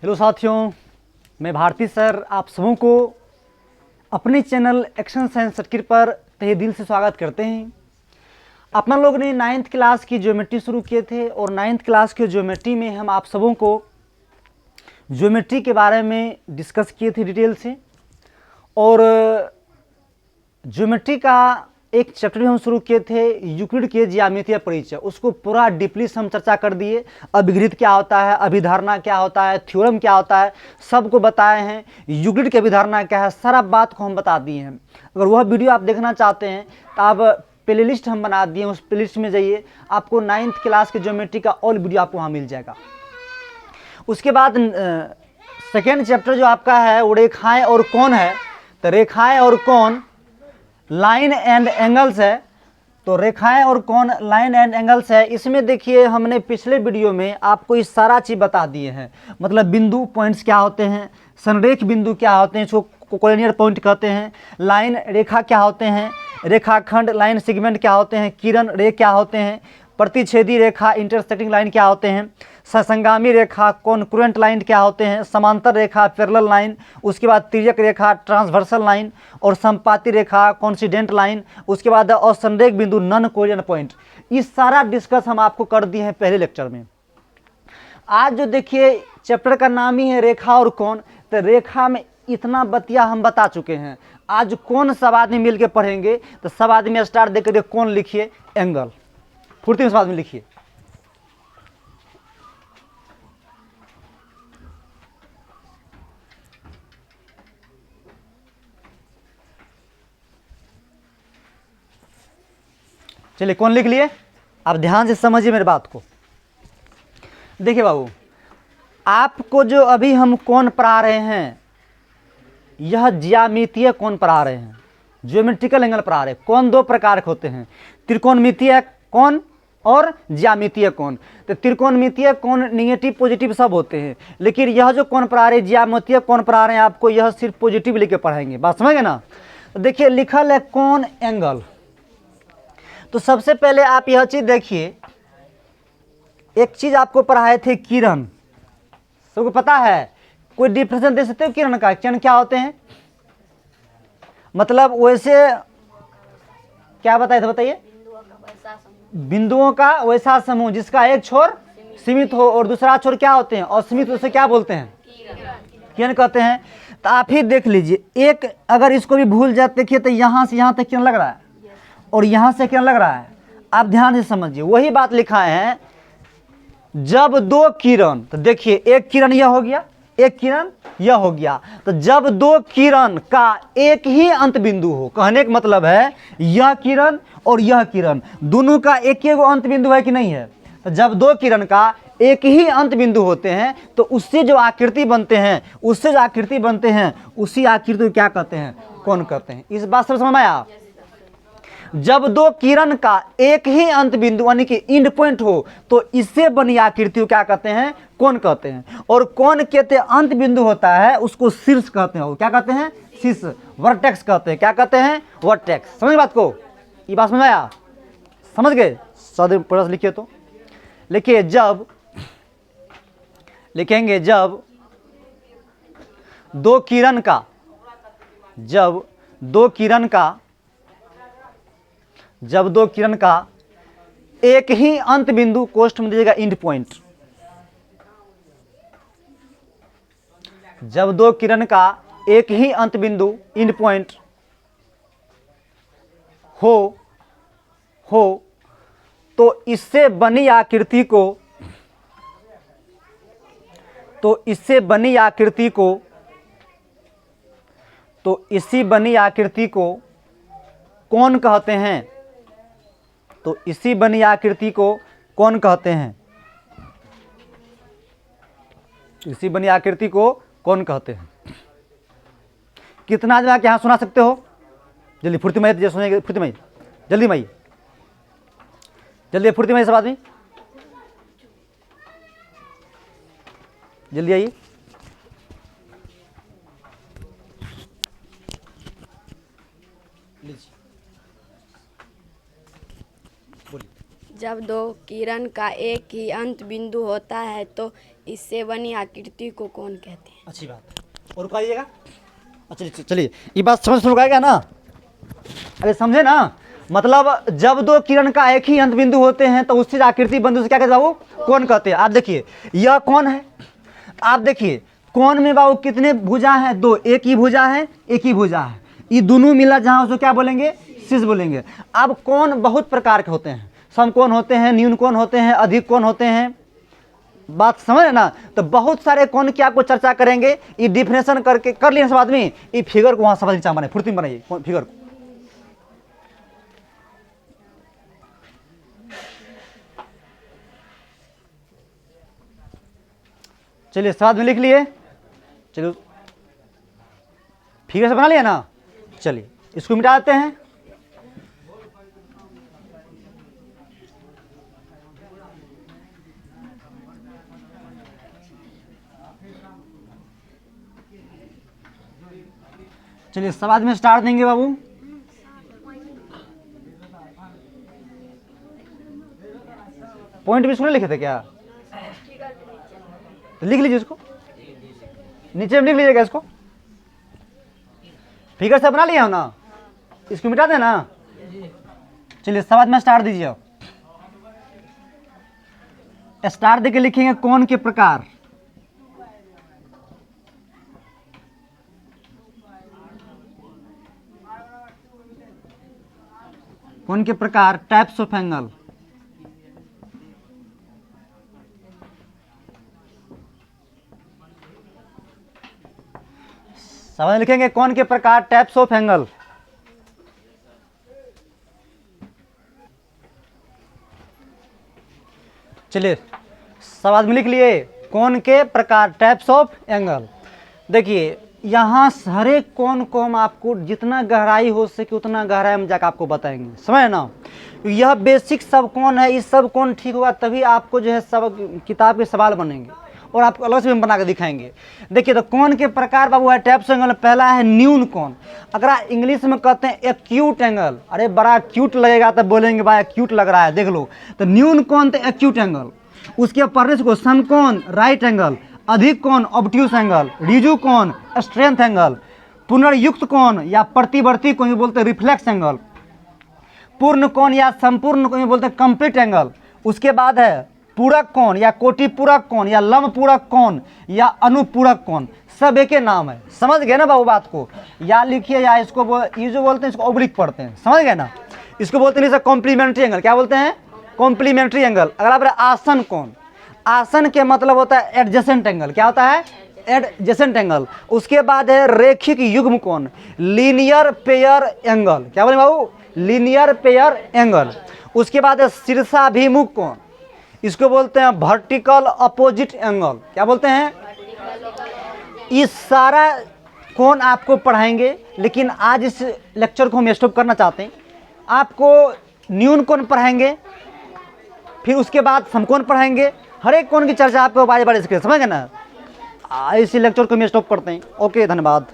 Hello साथियों, मैं Bharti sir आप सबों को अपने चैनल एक्शन साइंस सर्किट पर तहे दिल से स्वागत करते हैं। अपना लोग ने 9th क्लास की ज्योमेट्री शुरू किए थे और 9th क्लास के ज्योमेट्री में हम आप सबों को ज्योमेट्री के बारे में डिस्कस किए थे डिटेल से। और ज्योमेट्री का एक चैप्टर हम शुरू किए थे यूक्लिड के ज्यामितीय परिचय, उसको पूरा डीपली हम चर्चा कर दिए। अभिगृहित क्या होता है, अभिधारणा क्या होता है, थ्योरम क्या होता है, सबको बताए हैं। यूक्लिड की अभिधारणा क्या है, सारा बात को हम बता दिए हैं। अगर वह वीडियो आप देखना चाहते हैं तो आप प्ले लिस्ट हम बना दिए, उस प्ले लिस्ट में जाइए, आपको 9th क्लास के ज्योमेट्री का ऑल वीडियो आपको वहाँ मिल जाएगा। उसके बाद सेकेंड चैप्टर जो आपका है वो रेखाएं और कोण है। तो रेखाएं और कोण लाइन एंड एंगल्स है। तो रेखाएं और कोण लाइन एंड एंगल्स है। इसमें देखिए हमने पिछले वीडियो में आपको इस सारा चीज़ बता दिए हैं, मतलब बिंदु पॉइंट्स क्या होते हैं, संरेख बिंदु क्या होते हैं, इसको कोलिनियर पॉइंट कहते हैं, लाइन रेखा क्या होते हैं, रेखाखंड लाइन सेगमेंट क्या होते हैं, किरण रे क्या होते हैं, प्रतिच्छेदी रेखा इंटरसेक्टिंग लाइन क्या होते हैं, ससंगामी रेखा कॉन्क्रुएंट लाइन क्या होते हैं, समांतर रेखा पैरेलल लाइन, उसके बाद तिर्यक रेखा ट्रांसवर्सल लाइन, और संपाती रेखा कॉन्सिडेंट लाइन, उसके बाद और संरेख बिंदु नॉन कोलिनियर पॉइंट। ये सारा डिस्कस हम आपको कर दिए हैं पहले लेक्चर में। आज जो देखिए चैप्टर का नाम ही है रेखा और कोण। तो रेखा में इतना बतिया हम बता चुके हैं। आज कौन सब आदमी मिल के पढ़ेंगे, तो सब आदमी स्टार्ट दे करके कौन लिखिए, एंगल फुर्ती में सब आदमी लिखिए। चलिए कौन लिख लिए, आप ध्यान से समझिए मेरी बात को। देखिए बाबू, आपको जो अभी हम कोण पढ़ा रहे हैं यह ज्यामितीय कोण पढ़ा रहे हैं, ज्योमेट्रिकल एंगल पढ़ा रहे हैं। कोण दो प्रकार के होते हैं, त्रिकोणमितीय कोण और ज्यामितीय कोण। तो त्रिकोणमितीय कोण निगेटिव पॉजिटिव सब होते हैं, लेकिन यह जो कोण पढ़ा रहे हैं ज्यामितीय कोण पढ़ा रहे हैं आपको, यह सिर्फ पॉजिटिव लेके पढ़ाएंगे। बात समझ गए ना। तो देखिए लिखल है कोण एंगल। तो सबसे पहले आप यह चीज देखिए, एक चीज आपको पढ़ाए थे किरण, सबको पता है। कोई डिफरेंस दे सकते हो किरण का, किरण क्या होते हैं, मतलब वैसे क्या बताए थे, बताइए। बिंदुओं का वैसा समूह जिसका एक छोर सीमित हो और दूसरा छोर क्या होते हैं, असीमित, उसे क्या बोलते हैं, किरण कहते हैं। तो आप ही देख लीजिए, एक अगर इसको भी भूल जाते देखिए तो यहाँ से यहाँ तक किरण लग रहा है और यहाँ से किरण लग रहा है। आप ध्यान से समझिए, वही बात लिखा है जब दो किरण, तो देखिए एक किरण यह हो गया, एक किरण यह हो गया। तो जब दो किरण का एक ही अंत बिंदु हो, कहने का मतलब है यह किरण और यह किरण दोनों का एक ही अंत बिंदु है कि नहीं है। तो जब दो किरण का एक ही अंत बिंदु होते हैं तो उससे जो आकृति बनते हैं, उससे जो आकृति बनते हैं उसी आकृति को क्या कहते हैं, कोण कहते हैं। इस बात से समझ में आया। जब दो किरण का एक ही अंत बिंदु यानी कि एंड पॉइंट हो तो इससे बनी आकृति को क्या कहते हैं, कोण कहते हैं। और कोण के अंत बिंदु होता है उसको शीर्ष कहते हैं। क्या कहते हैं, शीर्ष, वर्टेक्स कहते हैं। क्या कहते हैं, वर्टेक्स। समझ बात को, ये बात समझ आया, समझ गए। सद प्लस लिखिए, तो लिखिए जब, लिखेंगे जब दो किरण का, जब दो किरण का, जब दो किरण का एक ही अंत बिंदु, कोष्ठ में दीजिएगा एंड पॉइंट, जब दो किरण का एक ही अंत बिंदु एंड पॉइंट हो तो इससे बनी आकृति को, तो इससे बनी आकृति को, तो इसी बनी आकृति को कोण कहते हैं। तो इसी बनी आकृति को कोण कहते हैं, इसी बनी आकृति को कोण कहते हैं। कितना आदमी यहाँ सुना सकते हो, जल्दी फुर्ती में सुनेंगे, फुर्ती में जल्दी में, जल्दी फुर्ती में सब आदमी जल्दी आइए। बोलिए। जब दो किरण का एक ही अंत बिंदु होता है तो इससे बनी आकृति को कौन कहते हैं? अच्छी बात। और कहिएगा। अच्छा चलिए, ये बात समझ आएगा ना? अरे समझे ना? मतलब जब दो किरण का एक ही अंत बिंदु होते हैं तो उससे आकृति बनती है, क्या कहते हैं बाबू? कौन कहते हैं? आप देखिए, यह कौन है? आप देखिए कौन में बाबू कितने भुजा हैं? दो। एक ही भुजा है, एक ही भुजा है। ये दोनों मिला जहां उसको क्या बोलेंगे? सिस बोलेंगे। अब कौन बहुत प्रकार के होते हैं, समकोण होते हैं, न्यून कोण होते हैं, अधिक कोण होते हैं। बात समझ ना? तो बहुत सारे कोण की आपको चर्चा करेंगे। ये डिफिनेशन करके कर लिए सब आदमी, ये फिगर को वहां समझ बने, फुर्ती में बनाइए फिगर को। चलिए साथ में लिख लिए। चलो फिगर से बना लिया ना? चलिए इसको मिटा देते हैं। चलिए सब आदमी स्टार्ट देंगे बाबू। पॉइंट भी इसको नहीं लिखे थे क्या? तो लिख लीजिए इसको, नीचे में लिख लीजिएगा इसको। फिगर से बना लिया हो ना? इसको मिटा देना। चलिए सब आदमी स्टार दीजिए। स्टार देके लिखेंगे कोण के प्रकार। कोण के प्रकार, टाइप्स ऑफ एंगल। समझ लिखेंगे कोण के प्रकार, टाइप्स ऑफ एंगल। चलिए सब आदमी लिख लिए कोण के प्रकार, टाइप्स ऑफ एंगल। देखिए यहाँ हर एक कोण को हम आपको जितना गहराई हो सके उतना गहराई में जाकर आपको बताएंगे, समझ ना? यह बेसिक सब कोण है, इस सब कोण ठीक होगा तभी आपको जो है सब किताब के सवाल बनेंगे और आपको अलग से भी बना के दिखाएंगे। देखिए तो कोण के प्रकार बाबू है टाइप्स एंगल। पहला है न्यून कोण। अगर आप इंग्लिश में कहते हैं एक्यूट एंगल, अरे बड़ा क्यूट लगेगा तो बोलेंगे भाई क्यूट लग रहा है, देख लो। तो न्यून कोण तो एक्यूट एंगल। उसके पढ़ने को समकोण राइट एंगल, अधिक कोण ऑब्ट्यूस एंगल, रिजु कोण स्ट्रेंथ एंगल, पुनर्युक्त कोण या प्रतिवर्ती कोण बोलते हैं रिफ्लेक्स एंगल, पूर्ण कोण या संपूर्ण कोण बोलते हैं कंप्लीट एंगल। उसके बाद है पूरक कोण या कोटि पूरक कोण या लंब पूरक कोण या अनुपूरक कोण, सब एक ही नाम है। समझ गए ना बाबू बात को? या लिखिए या इसको ये जो बोलते हैं इसको ऑब्लिक पढ़ते हैं, समझ गए ना? इसको बोलते हैं कॉम्प्लीमेंट्री एंगल। क्या बोलते हैं? Complementary angle. अगर आप आसन कोण, आसन के मतलब होता है एडजेसेंट एंगल। क्या होता है? Adjacent angle. उसके बाद है रेखिक युग्म कोण, लीनियर पेयर एंगल। क्या बोले बाबू? Linear pair angle. उसके बाद है शीर्षाभिमुख कोण, इसको बोलते हैं वर्टिकल अपोजिट एंगल। क्या बोलते हैं? इस सारा कोण आपको पढ़ाएंगे, लेकिन आज इस लेक्चर को हम स्टॉप करना चाहते हैं। आपको न्यून कोण पढ़ाएंगे, फिर उसके बाद समकोण पढ़ाएंगे। हर एक कोण की चर्चा आपको बारी बारी से, समझ गए ना? इसी लेक्चर को हम स्टॉप करते हैं। ओके, धन्यवाद।